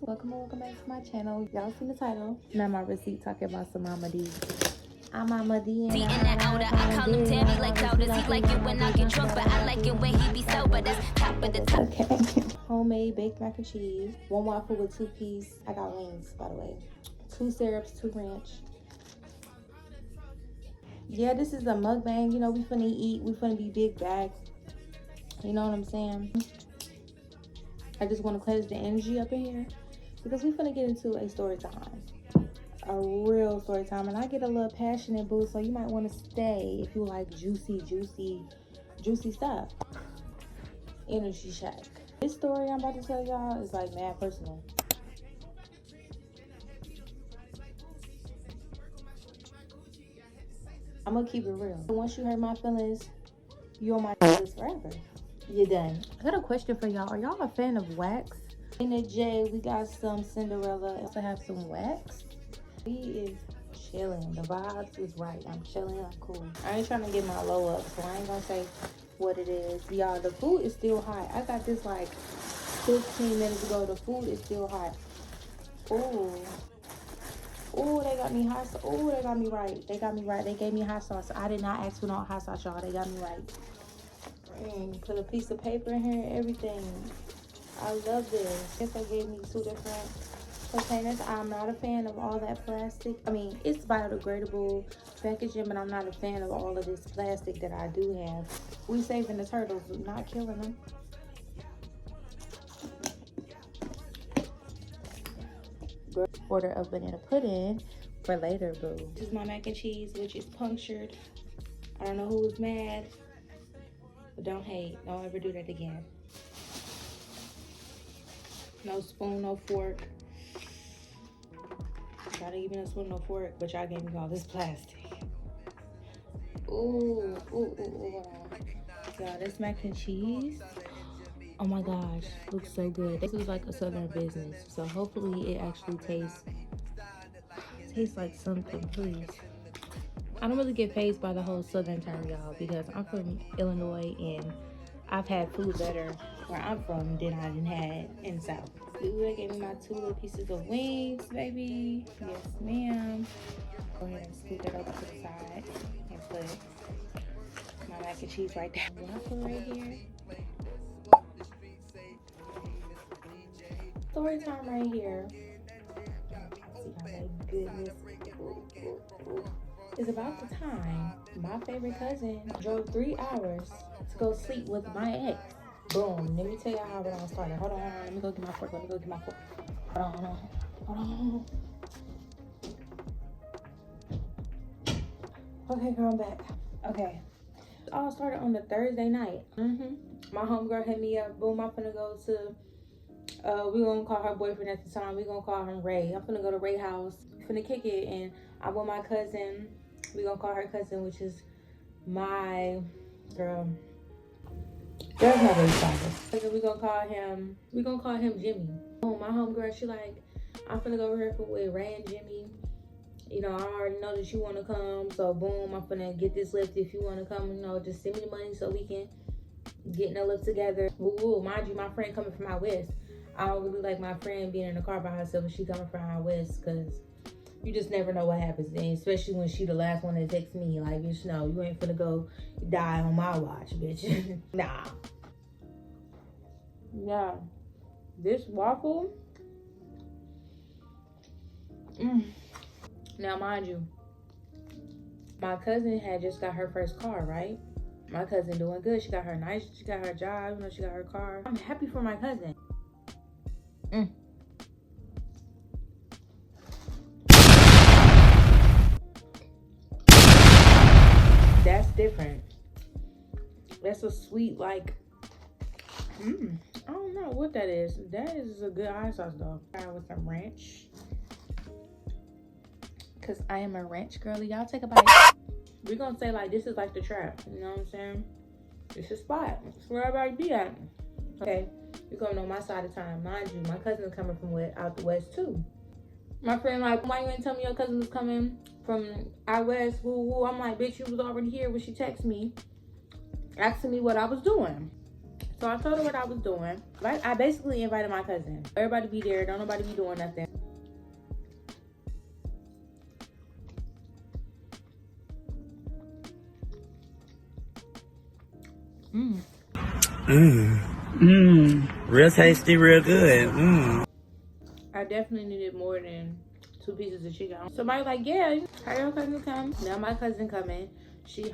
Welcome and welcome back to my channel. Y'all seen the title. Now my receipt talking about some Mama D. I'm Mama D and I call him Tabby like Clouders. He like it when I get drunk, but I like it when he be sober. That's top of the top. Okay. Homemade baked mac and cheese. 1 waffle with 2 piece. I got wings, by the way. 2 syrups, 2 ranch. Yeah, this is a mukbang. You know, we finna eat. We finna be big bag. You know what I'm saying? I just want to cleanse the energy up in here because we finna get into a story time. A real story time. And I get a little passionate, boo, so you might want to stay if you like juicy stuff. Energy check. This story I'm about to tell y'all is like mad personal. I'm gonna keep it real. Once you hurt my feelings, you're on my list forever. You're done. I got a question for y'all. Are y'all a fan of wax? In the J, we got some Cinderella. I also have some wax. We is chilling. The vibes is right. I'm chilling. I'm cool. I ain't trying to get my low up, so I ain't gonna say what it is. Y'all, the food is still hot. I got this like 15 minutes ago. The food is still hot. Ooh. Ooh, they got me hot sauce. Ooh, they got me right. They got me right. They gave me hot sauce. I did not ask for no hot sauce, y'all. They got me right. Put a piece of paper in here and everything. I love this. Guess they gave me 2 different containers. I'm not a fan of all that plastic. I mean, it's biodegradable packaging, but I'm not a fan of all of this plastic that I do have. We saving the turtles, not killing them. Order of banana pudding for later, boo. This is my mac and cheese, which is punctured. I don't know who was mad, but don't hate. Don't ever do that again. No spoon, no fork. Y'all didn't give me no spoon, no fork, but y'all gave me all this plastic. Ooh. Y'all, this mac and cheese, oh my gosh, looks so good. This is like a southern business, so hopefully it actually tastes like something, please. I don't really get fazed by the whole southern term, y'all, because I'm from Illinois and I've had food better where I'm from than I done had in the South. Ooh, they gave me my 2 little pieces of wings, baby. Yes, ma'am. Go ahead and scoop that over to the side and put my mac and cheese right there. Waffle right here. Story time right here. See how that goodness. It's about the time my favorite cousin drove 3 hours to go sleep with my ex. Boom. Let me tell you how it all started. Hold on. Let me go get my fork. Hold on. Okay, girl, I'm back. Okay. It all started on the Thursday night. My homegirl hit me up. Boom, I'm finna go to, we gonna call her boyfriend at the time. We gonna call him Ray. I'm finna go to Ray's house. Finna kick it. And I'm with my cousin. We gonna call her cousin, which is my girl. There's no really father. We gonna call him Jimmy. Oh, my homegirl, she like, I'm finna go over here with Ray and Jimmy. You know, I already know that you wanna come, so boom, I'm finna get this lift. If you wanna come, you know, just send me the money so we can get in a lift together. Woo, mind you, my friend coming from out west. I don't really like my friend being in the car by herself when she coming from out west, cause you just never know what happens, and especially when she the last one that texts me. Like, bitch, no, you ain't finna go die on my watch, bitch. Nah. Yeah, this waffle. Now, mind you, my cousin had just got her first car, right? My cousin doing good. She got her job, you know, she got her car. I'm happy for my cousin. That's different. That's a sweet, like, I don't know what that is. That is a good hot sauce, though. With some ranch. Because I am a ranch girly. Y'all take a bite. We're going to say, like, this is like the trap. You know what I'm saying? It's a spot. It's where everybody be at. Okay. You're coming on my side of town. Mind you, my cousin's coming from out the west, too. My friend like, why you ain't tell me your cousin was coming from out west? Woo, woo. I'm like, bitch, you was already here when she texted me, asking me what I was doing. So I told her what I was doing. I basically invited my cousin. Everybody be there. Don't nobody be doing nothing. Real tasty, real good. I definitely needed more than 2 pieces of chicken. Somebody like, yeah, her your cousin come. Now my cousin coming.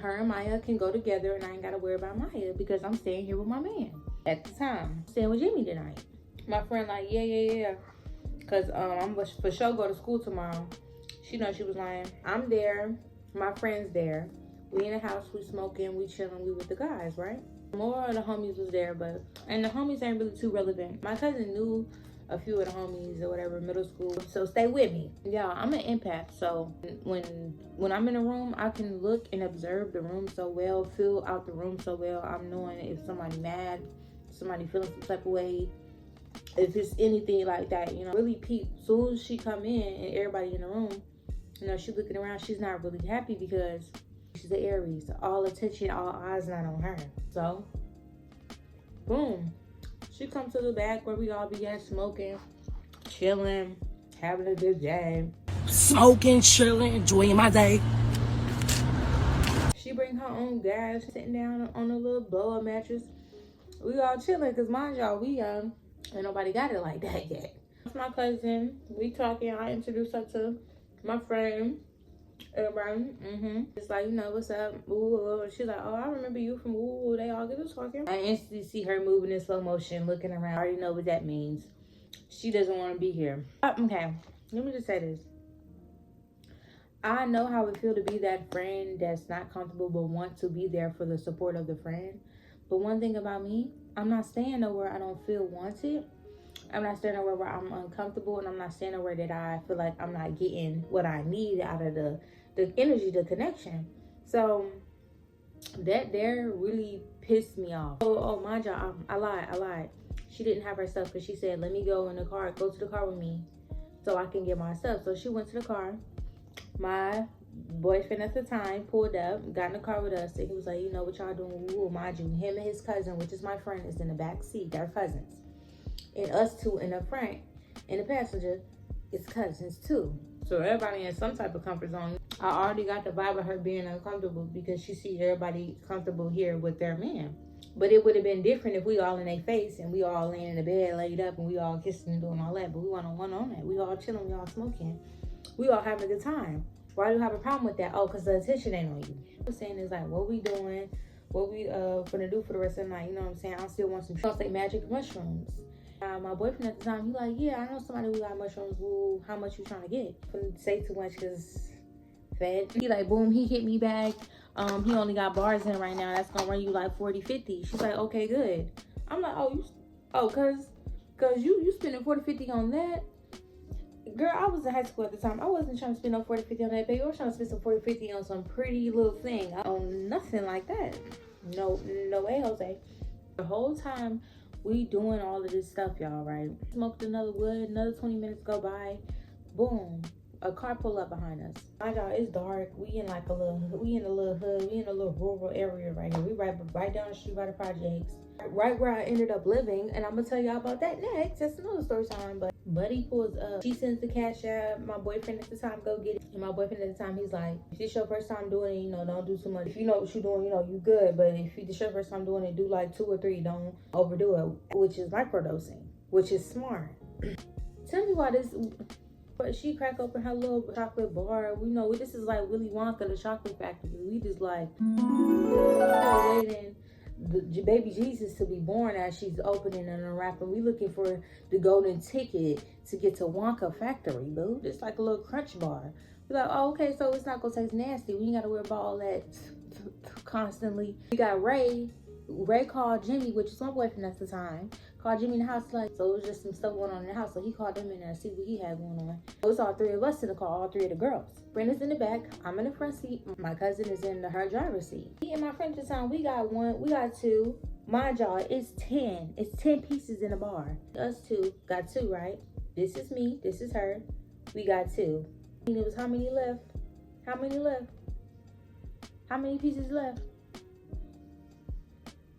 Her and Maya can go together, and I ain't gotta worry about Maya because I'm staying here with my man at the time. I'm staying with Jimmy tonight. My friend like, yeah. Cause I'm for sure go to school tomorrow. She knows she was lying. I'm there. My friend's there. We in the house. We smoking. We chilling. We with the guys, right? More of the homies was there, and the homies ain't really too relevant. My cousin knew a few of the homies or whatever, middle school. So stay with me. Yeah, I'm an empath. So when I'm in a room, I can look and observe the room so well, feel out the room so well. I'm knowing if somebody mad, somebody feeling some type of way, if it's anything like that, you know, really peep. Soon as she come in and everybody in the room, you know, she looking around, she's not really happy because she's an Aries. All attention, all eyes not on her. So, boom. She comes to the back where we all began smoking, chilling, having a good day. Smoking, chilling, enjoying my day. She bring her own gas, sitting down on a little blow-up mattress. We all chilling, because mind y'all, we young. Ain't nobody got it like that yet. That's my cousin. We talking. I introduced her to my friend. Everybody, It's like, you know, what's up? Ooh, she's like, oh, I remember you from ooh. They all get to talking. I instantly see her moving in slow motion, looking around. I already know what that means. She doesn't want to be here. Okay, let me just say this. I know how it feels to be that friend that's not comfortable but want to be there for the support of the friend. But one thing about me, I'm not staying nowhere I don't feel wanted. I'm not staying nowhere where I'm uncomfortable, and I'm not staying nowhere that I feel like I'm not getting what I need out of the energy, the connection. So that there really pissed me off. Oh, mind y'all, I lied. She didn't have her stuff because she said, let me go in the car, go to the car with me so I can get my stuff. So she went to the car. My boyfriend at the time pulled up, got in the car with us, and he was like, you know what y'all doing? Ooh, mind you, him and his cousin, which is my friend, is in the back seat. They're cousins. And us two in the front, and the passenger is cousins too. So everybody in some type of comfort zone. I already got the vibe of her being uncomfortable because she sees everybody comfortable here with their man. But it would have been different if we all in their face and we all laying in the bed laid up and we all kissing and doing all that. But we want one on that. We all chilling, we all smoking. We all having a good time. Why do you have a problem with that? Oh, because the attention ain't on you. What I'm saying is like, what we doing? What we gonna do for the rest of the night? You know what I'm saying? I still want some magic mushrooms. My boyfriend at the time, he like, yeah, I know somebody who got mushrooms. Ooh, how much you trying to get? Couldn't say too much because fed. He like, boom, he hit me back. He only got bars in right now. That's gonna run you like 40, 50. She's like, okay, good. I'm like, cause you spending 40, 50 on that. Girl, I was in high school at the time. I wasn't trying to spend no 40, 50 on that, baby. I was trying to spend some 40, 50 on some pretty little thing. On nothing like that. No way, Jose. The whole time we doing all of this stuff, y'all, right? Smoked another wood, another 20 minutes go by. Boom. A car pull up behind us. My God, it's dark. We in a little hood. We in a little rural area right here. We right down the street by the projects. Right where I ended up living. And I'm gonna tell y'all about that next. That's another story time. But Buddy pulls up. She sends the cash app. My boyfriend at the time go get it. And my boyfriend at the time, he's like, if this your first time doing it, you know, don't do too much. If you know what you're doing, you know, you good. But if this your first time doing it, do like 2 or 3. Don't overdo it. Which is microdosing. Which is smart. Tell me why this... But she crack open her little chocolate bar. We know this is like Willy Wonka, the chocolate factory. We just like waiting the baby Jesus to be born as she's opening and unwrapping. We looking for the golden ticket to get to Wonka factory, boo. It's like a little crunch bar. We're like, oh, okay, so it's not gonna taste nasty. We ain't gotta worry about all that constantly. We got Ray. Ray called Jimmy, which is my boyfriend at the time. Called Jimmy in the house, like, so it was just some stuff going on in the house. So he called him in there to see what he had going on. It was all 3 of us in the car, all 3 of the girls. Brenda's in the back, I'm in the front seat. My cousin is in her driver's seat. Me and my friend at the time, we got 2. Mind y'all, it's 10. It's 10 pieces in the bar. Us 2 got 2, right? This is me, this is her. We got 2. And it was how many left? How many left? How many pieces left?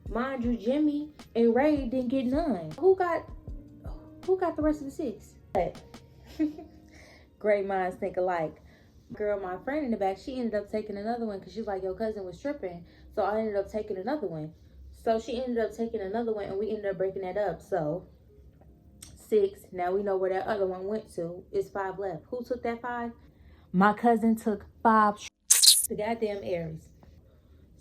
Mind you, Jimmy and Ray didn't get none. Who got the rest of the 6? Great minds think alike. Girl, my friend in the back, she ended up taking another one because she's like, your cousin was tripping. So I ended up taking another one. So she ended up taking another one and we ended up breaking that up. So 6. Now we know where that other one went to. It's 5 left. Who took that 5? My cousin took 5. The goddamn Aries.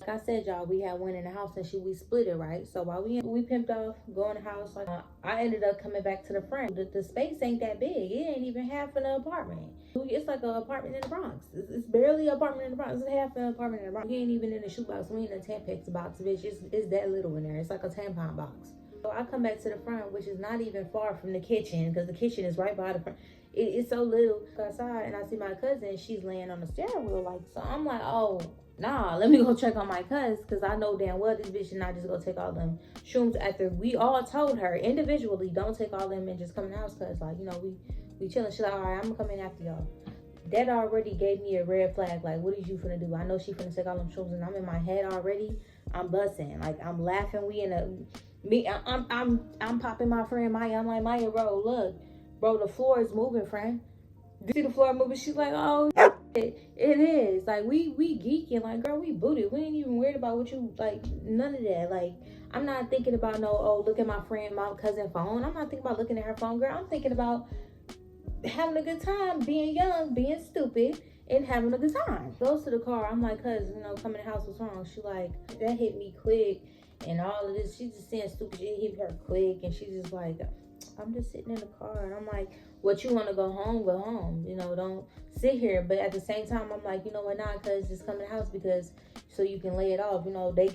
Like I said, y'all, we had one in the house and we split it, right? So while we pimped off, go in the house, like I ended up coming back to the front. The space ain't that big. It ain't even half of the apartment. It's like an apartment in the Bronx. It's barely an apartment in the Bronx. It's half an apartment in the Bronx. We ain't even in a shoebox. We ain't in a Tampax box, bitch. It's that little in there. It's like a tampon box. So I come back to the front, which is not even far from the kitchen, because the kitchen is right by the front. It's so little. Outside, and I see my cousin. She's laying on the steering wheel, like, so I'm like, oh, nah, let me go check on my cousin, because I know damn well this bitch is not just gonna take all them shrooms after we all told her individually, don't take all them and just come in the house, because, like, you know, we chilling. She's like, all right, I'm gonna come in after y'all. That already gave me a red flag. Like, what is you finna do? I know she finna take all them shrooms, and I'm in my head already. I'm bussing, like, I'm laughing. We in a I'm popping my friend Maya. I'm like, Maya, bro, look, bro, the floor is moving, friend. Do you see the floor moving? She's like, oh, it is. Like, we geeking. Like, girl, we booted. We ain't even worried about what you, like, none of that. Like, I'm not thinking about no, oh, look at my friend, my cousin phone. I'm not thinking about looking at her phone, girl. I'm thinking about having a good time, being young, being stupid, and having a good time. Goes to the car. I'm like, cuz, you know, come in the house, what's wrong? She like, that hit me quick, and all of this. She's just saying stupid shit, hit her quick, and she's just like, I'm just sitting in the car. And I'm like, what, you want to go home? Go home. You know, don't sit here. But at the same time, I'm like, you know what, not, cuz just come in the house, because so you can lay it off. You know, they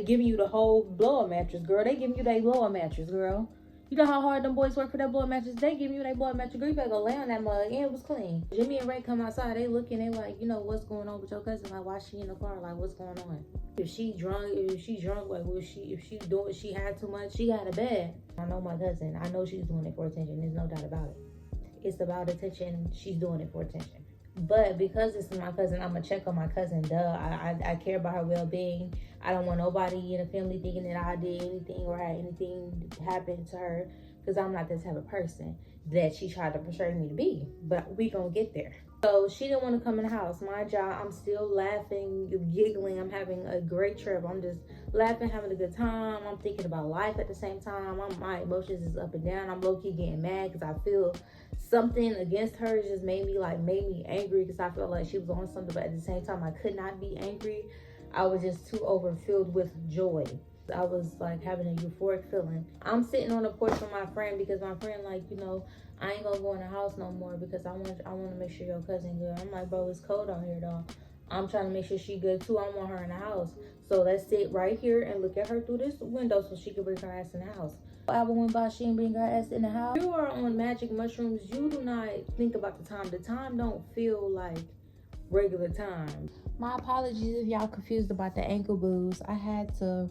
giving you the whole blow-up mattress, girl. They giving you that blow-up mattress, girl. You know how hard them boys work for that blow-up mattress? They give you that blow-up mattress. Girl, you better go lay on that mug. And it was clean. Jimmy and Ray come outside. They looking. They like, you know, what's going on with your cousin? Like, why she in the car? Like, what's going on? If she drunk, like, if she doing, she had too much, she got a bed. I know my cousin. I know she's doing it for attention. There's no doubt about it. It's about attention. She's doing it for attention. But because this is my cousin, I'm gonna check on my cousin. Duh, I care about her well-being. I don't want nobody in the family thinking that I did anything or had anything happen to her, because I'm not the type of person that she tried to portray me to be. But we gonna get there. So she didn't want to come in the house. My job, I'm still laughing, giggling. I'm having a great trip. I'm just laughing, having a good time. I'm thinking about life at the same time. My emotions is up and down. I'm low-key getting mad because I feel something against her just made me angry, because I felt like she was on something, but at the same time I could not be angry. I was just too overfilled with joy. I was like having a euphoric feeling. I'm sitting on the porch with my friend, because my friend like, you know, I ain't gonna go in the house no more, because I want to make sure your cousin good. I'm like, bro, it's cold out here though. I'm trying to make sure she good too. I want her in the house. So let's sit right here and look at her through this window so she can bring her ass in the house. Hour went by, she didn't bring her ass in the house. You are on magic mushrooms. You do not think about the time. The time don't feel like regular time. My apologies if y'all confused about the ankle boots. I had to,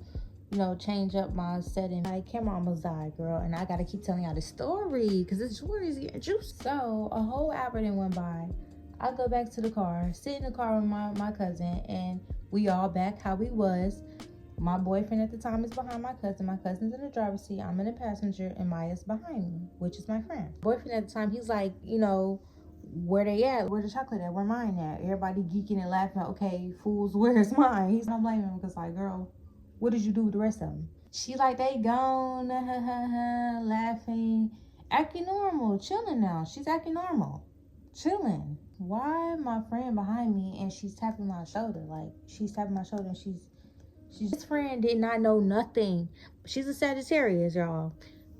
you know, change up my setting. My camera almost died, girl, and I gotta keep telling y'all the story because this story is getting juicy. So a whole hour then went by. I go back to the car, sit in the car with my cousin, and we all back how we was. My boyfriend at the time is behind my cousin. My cousin's in the driver's seat. I'm in the passenger, and Maya's behind me, which is my friend. Boyfriend at the time, he's like, you know, where they at? Where the chocolate at? Where mine at? Everybody geeking and laughing. Okay, fools, where's mine? He's not blaming him because, like, girl, what did you do with the rest of them? She like, they gone, laughing, acting normal, chilling now. She's acting normal, chilling. Why my friend behind me and she's tapping my shoulder? Like, she's tapping my shoulder and she's this friend did not know nothing. She's a Sagittarius, y'all.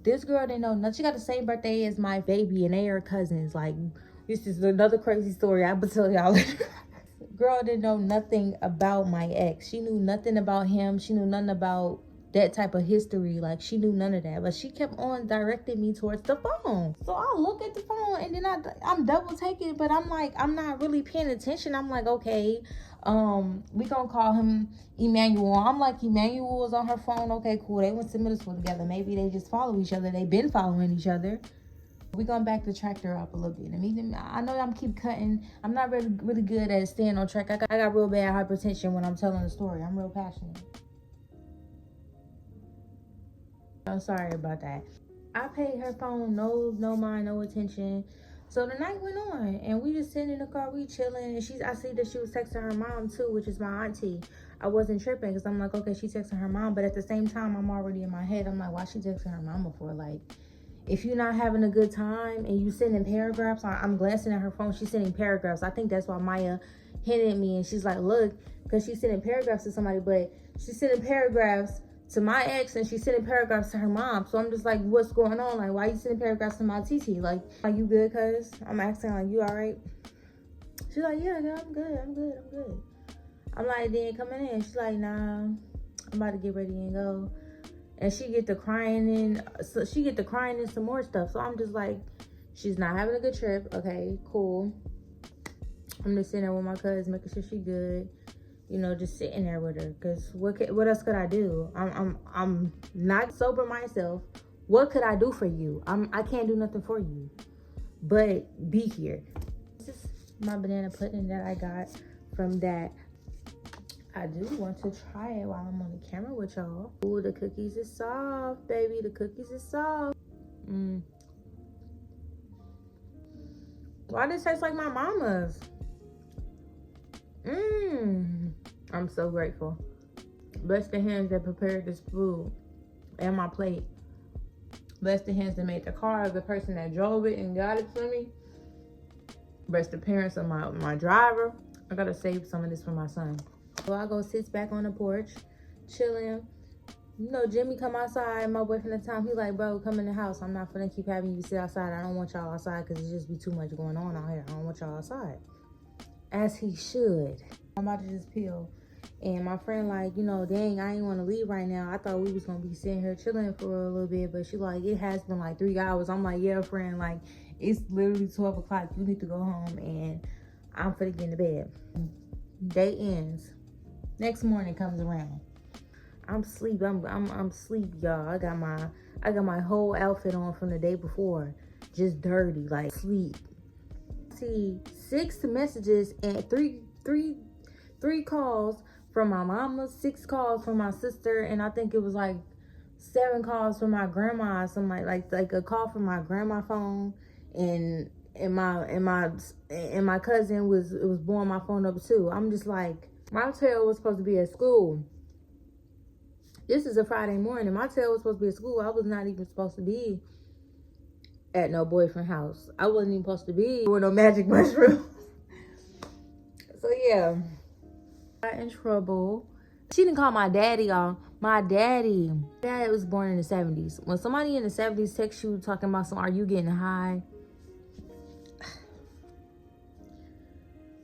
This girl didn't know nothing. She got the same birthday as my baby, and they are cousins. Like, this is another crazy story I will tell y'all later. Girl didn't know nothing about my ex. She knew nothing about him. She knew nothing about that type of history. Like, she knew none of that. But she kept on directing me towards the phone. So I look at the phone, and then I'm double taking it, but I'm like, I'm not really paying attention. I'm like, okay, we gonna call him Emmanuel. I'm like, Emmanuel was on her phone. Okay, cool. They went to middle school together. Maybe they just follow each other. They've been following each other. We gonna back the tractor up a little bit. I know I'm keep cutting. I'm not really good at staying on track. I got real bad hypertension when I'm telling the story. I'm real passionate. I'm sorry about that. I paid her phone no mind, no attention. So the night went on, and we just sitting in the car, we chilling. And I see that she was texting her mom too, which is my auntie. I wasn't tripping because I'm like, okay, she texting her mom, but at the same time, I'm already in my head. I'm like, why she texting her mama for? Like, if you're not having a good time and you sending paragraphs, I'm glancing at her phone. She's sending paragraphs. I think that's why Maya hinted at me, and she's like, look, because she's sending paragraphs to somebody, but she's sending paragraphs to my ex, and she's sending paragraphs to her mom. So I'm just like, what's going on? Like, why you sending paragraphs to my TT? Like, are you good, cuz? I'm asking, like, you all right? She's like, yeah, girl, I'm good. I'm like, then coming in. She's like, nah, I'm about to get ready and go. And she get to crying and some more stuff. So I'm just like, she's not having a good trip. Okay, cool. I'm just sitting there with my cousin, making sure she good. You know, just sitting there with her. Cause what else could I do? I'm not sober myself. What could I do for you? I can't do nothing for you, but be here. This is my banana pudding that I got from that. I do want to try it while I'm on the camera with y'all. Ooh, the cookies is soft, baby. The cookies is soft. Why does it taste like my mama's? I'm so grateful. Bless the hands that prepared this food and my plate. Bless the hands that made the car, the person that drove it and got it for me. Bless the parents of my driver. I gotta save some of this for my son. So I go sit back on the porch, chilling. You know, Jimmy come outside, my boyfriend at the time, he like, bro, come in the house. I'm not finna keep having you sit outside. I don't want y'all outside because it just be too much going on out here. I don't want y'all outside. As he should. I'm about to just peel. And my friend like, you know, dang, I ain't want to leave right now. I thought we was going to be sitting here chilling for a little bit. But she like, it has been like 3 hours. I'm like, yeah, friend, like, it's literally 12 o'clock. You need to go home. And I'm finna get into bed. Day ends. Next morning comes around. I'm asleep. I'm asleep, y'all. I got my whole outfit on from the day before. Just dirty, like sleep. See 6 messages and three calls from my mama, 6 calls from my sister, and I think it was like 7 calls from my grandma. Something like a call from my grandma phone, and my cousin was blowing my phone up too. I'm just like, my tail was supposed to be at school. This is a Friday morning. My tail was supposed to be at school. I was not even supposed to be at no boyfriend house. I wasn't even supposed to be doing no magic mushrooms. So yeah, got in trouble. She didn't call my daddy, y'all. My dad was born in the 70s. When somebody in the 70s texts you talking about are you getting high?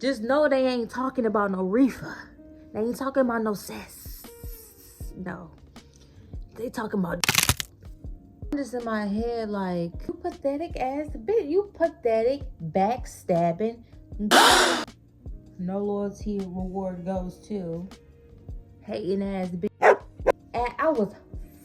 Just know they ain't talking about no reefer. They ain't talking about no cess. No. They talking about. I'm just in my head like, you pathetic ass bitch. You pathetic backstabbing. No loyalty reward goes to hating ass bitch. And I was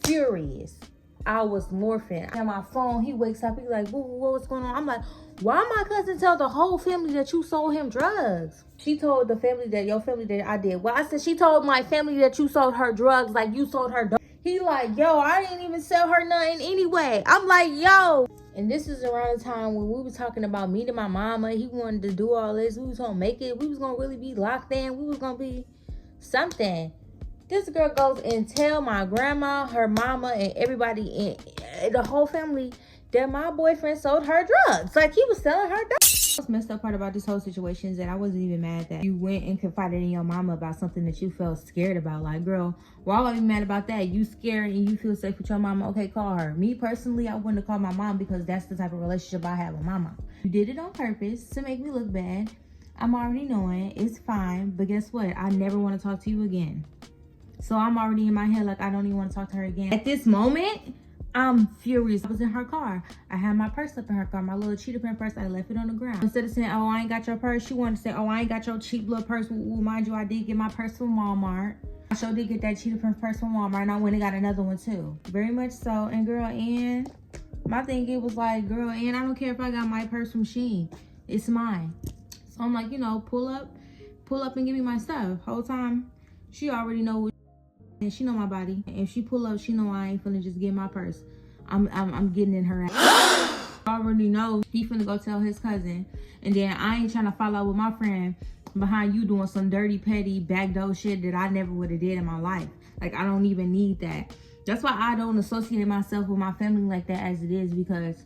furious. I was morphing. And my phone, he wakes up, he's like, what's going on? I'm like, why my cousin tell the whole family that you sold him drugs? She told the family that, your family that I did. Well, I said, she told my family that you sold her drugs like you sold her drugs. He like, yo, I didn't even sell her nothing anyway. I'm like, yo. And this is around the time when we was talking about meeting my mama. He wanted to do all this. We was going to make it. We was going to really be locked in. We was going to be something. This girl goes and tell my grandma, her mama, and everybody in the whole family that my boyfriend sold her drugs. Like, he was selling her drugs. The most messed up part about this whole situation is that I wasn't even mad that you went and confided in your mama about something that you felt scared about. Like, girl, why would I be mad about that? You scared and you feel safe with your mama. Okay, call her. Me, personally, I wouldn't have called my mom because that's the type of relationship I have with my mom. You did it on purpose to make me look bad. I'm already knowing. It's fine. But guess what? I never want to talk to you again. So I'm already in my head like I don't even want to talk to her again. At this moment, I'm furious. I was in her car. I had my purse up in her car, my little cheetah print purse. I left it on the ground. Instead of saying, oh, I ain't got your purse, she wanted to say, oh, I ain't got your cheap little purse. Well, mind you, I did get my purse from Walmart. I sure did get that cheetah print purse from Walmart, and I went and got another one too. Very much so. And girl, and my thing, it was like, girl, and I don't care if I got my purse from Shein. It's mine. So I'm like, you know, pull up and give me my stuff. Whole time, she already know what. And she know my body. If she pull up, she know I ain't finna just get my purse. I'm getting in her ass. I already know he finna go tell his cousin. And then I ain't trying to follow up with my friend behind you doing some dirty, petty, backdoor shit that I never would have did in my life. Like, I don't even need that. That's why I don't associate myself with my family like that as it is, because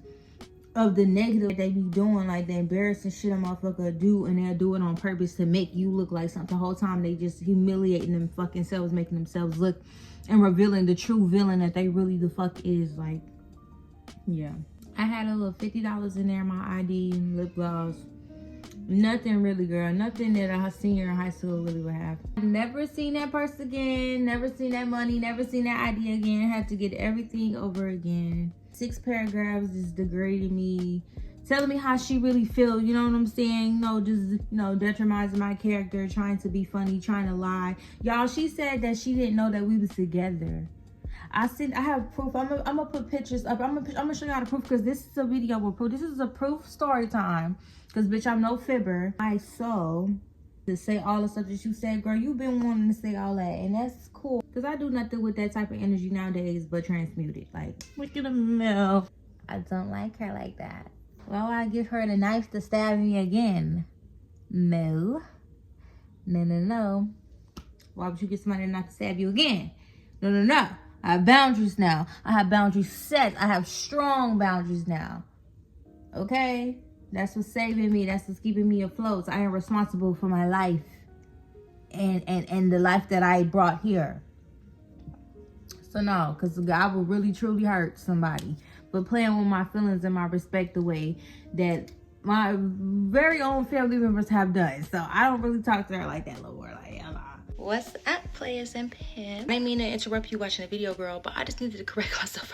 of the negative they be doing, like the embarrassing shit a motherfucker do, and they'll do it on purpose to make you look like something. The whole time they just humiliating them fucking selves, making themselves look and revealing the true villain that they really the fuck is. Like, yeah. I had a little $50 in there, my ID and lip gloss. Nothing really, girl. Nothing that a senior in high school really would have. Never seen that purse again. Never seen that money. Never seen that ID again. Had to get everything over again. 6 paragraphs is degrading me, telling me how she really feel, you know what I'm saying? Just, detriment my character, trying to be funny, trying to lie. Y'all, she said that she didn't know that we was together. I have proof. I'm gonna put pictures up. I'm gonna show y'all the proof, because this is a video with proof. This is a proof story time, because bitch, I'm no fibber. To say all the stuff that you said, girl, you've been wanting to say all that, and that's cool, because I do nothing with that type of energy nowadays but transmute it. Like, look at the mouth. I don't like her like that. Well, I give her the knife to stab me again. No. Why would you get somebody not to stab you again? No. I have boundaries now. I have boundaries set. I have strong boundaries now. Okay? That's what's saving me. That's what's keeping me afloat. I am responsible for my life and the life that I brought here. So no, because God will really truly hurt somebody. But playing with my feelings and my respect the way that my very own family members have done. So I don't really talk to her like that, little word. Like, hello. What's up, players and pimps? I didn't mean to interrupt you watching the video, girl, but I just needed to correct myself.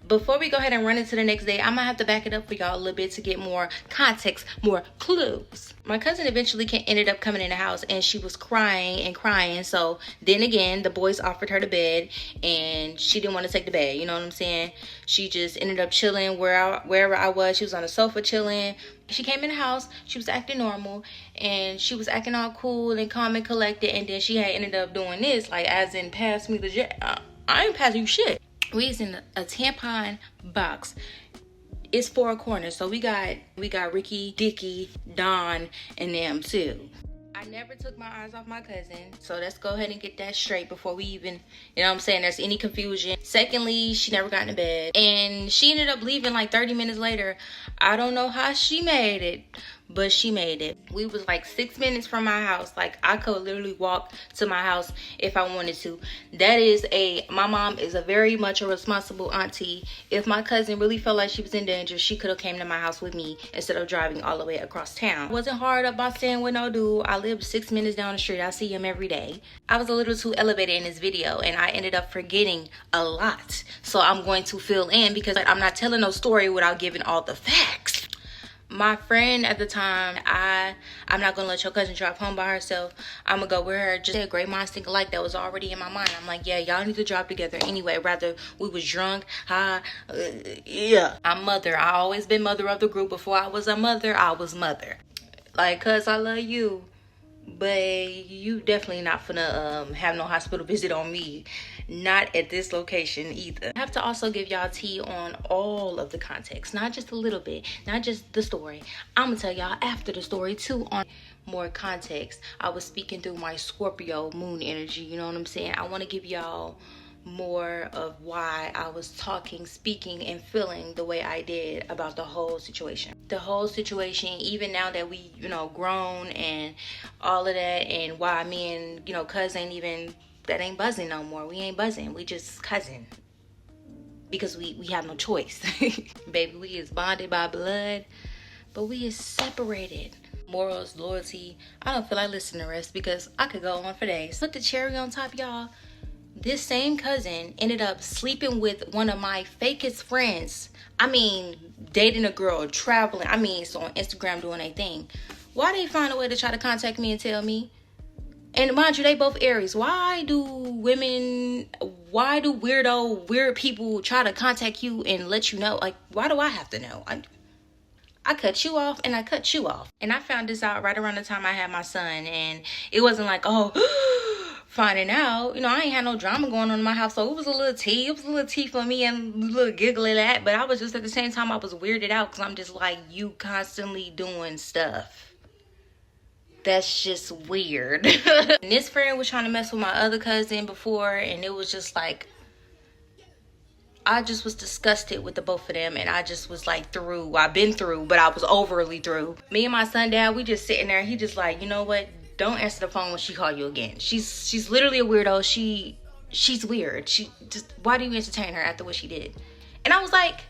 Before we go ahead and run into the next day, I'm gonna have to back it up for y'all a little bit to get more context, more clues. My cousin eventually ended up coming in the house, and she was crying and crying. So then again, the boys offered her the bed, and she didn't want to take the bed. You know what I'm saying? She just ended up chilling wherever I was. She was on the sofa chilling. She came in the house. She was acting normal, and she was acting all cool and calm and collected. And then she had ended up doing this, like, as in, pass me the jet. I ain't passing you shit. We is in a tampon box. It's 4 corners, so we got Ricky, Dickie, Don, and them too. I never took my eyes off my cousin, so let's go ahead and get that straight before we even, you know what I'm saying, there's any confusion. Secondly, she never got in bed, and she ended up leaving like 30 minutes later. I don't know how she made it, but she made it. We was like 6 minutes from my house. Like, I could literally walk to my house if I wanted to. My mom is a very much a responsible auntie. If my cousin really felt like she was in danger, she could have came to my house with me instead of driving all the way across town. It wasn't hard about staying with no dude. I lived 6 minutes down the street. I see him every day. I was a little too elevated in this video, and I ended up forgetting a lot. So I'm going to fill in, because I'm not telling no story without giving all the facts. My friend at the time, I'm not gonna let your cousin drive home by herself. I'm gonna go with her. Just a great minds think alike. That was already in my mind. I'm like, yeah, y'all need to drive together anyway. Rather we was drunk, yeah. I'm mother. I always been mother of the group. Before I was a mother, I was mother. Like, cuz I love you, but you definitely not finna have no hospital visit on me. Not at this location either. I have to also give y'all tea on all of the context, not just a little bit, not just the story. I'm gonna tell y'all after the story too on more context. I was speaking through my Scorpio moon energy, you know what I'm saying? I want to give y'all more of why I was talking, speaking, and feeling the way I did about the whole situation. The whole situation, even now that we, grown and all of that, and why me and, cuz ain't buzzing no more. We ain't buzzing. We just cousin. Because we have no choice. Baby, we is bonded by blood, but we is separated. Morals, loyalty. I don't feel like listening to the rest, because I could go on for days. Put the cherry on top, y'all. This same cousin ended up sleeping with one of my fakest friends. I mean, dating a girl, traveling. So on Instagram doing a thing. Why they find a way to try to contact me and tell me? And mind you, they both Aries. Why do weird people try to contact you and let you know? Like, why do I have to know? I cut you off and I cut you off. And I found this out right around the time I had my son. And it wasn't like, oh, finding out, you know, I ain't had no drama going on in my house, so it was a little tea. It was a little tea for me and a little giggle at that, but I was just, at the same time, I was weirded out because I'm just like, you constantly doing stuff. That's just weird. And this friend was trying to mess with my other cousin before, and it was just like, I just was disgusted with the both of them, and I just was like through. I've been through, but I was overly through. Me and my son dad, we just sitting there, and he just like, you know what? Don't answer the phone when she call you again. She's literally a weirdo. She's weird. She just, why do you entertain her after what she did? And I was like,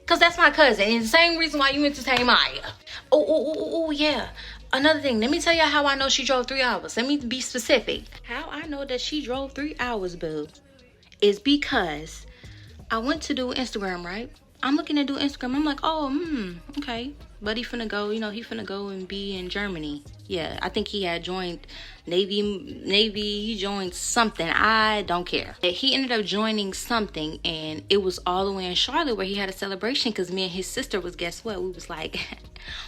cause that's my cousin. And the same reason why you entertain Maya. Oh, yeah. Another thing, let me tell y'all how I know she drove 3 hours. Let me be specific. How I know that she drove 3 hours, boo, is because I went to do Instagram, right? I'm looking to do Instagram. I'm like, oh, okay. Buddy finna go, you know, he finna go and be in Germany. Yeah, I think he had joined Navy, he joined something. I don't care. He ended up joining something, and it was all the way in Charlotte where he had a celebration because me and his sister was, guess what? We was like,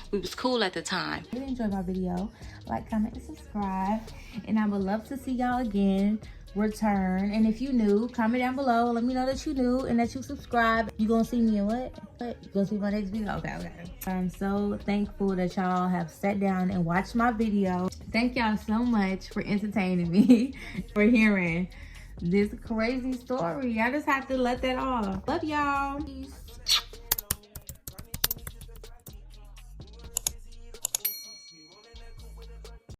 we was cool at the time. If you enjoyed my video, like, comment, and subscribe. And I would love to see y'all again. Return. And if you new, comment down below, let me know that you new and that you subscribe. You gonna see me in what you gonna see my next video? Okay. I'm so thankful that y'all have sat down and watched my video. Thank y'all so much for entertaining me, for hearing this crazy story. I just have to let that off. Love y'all. Peace.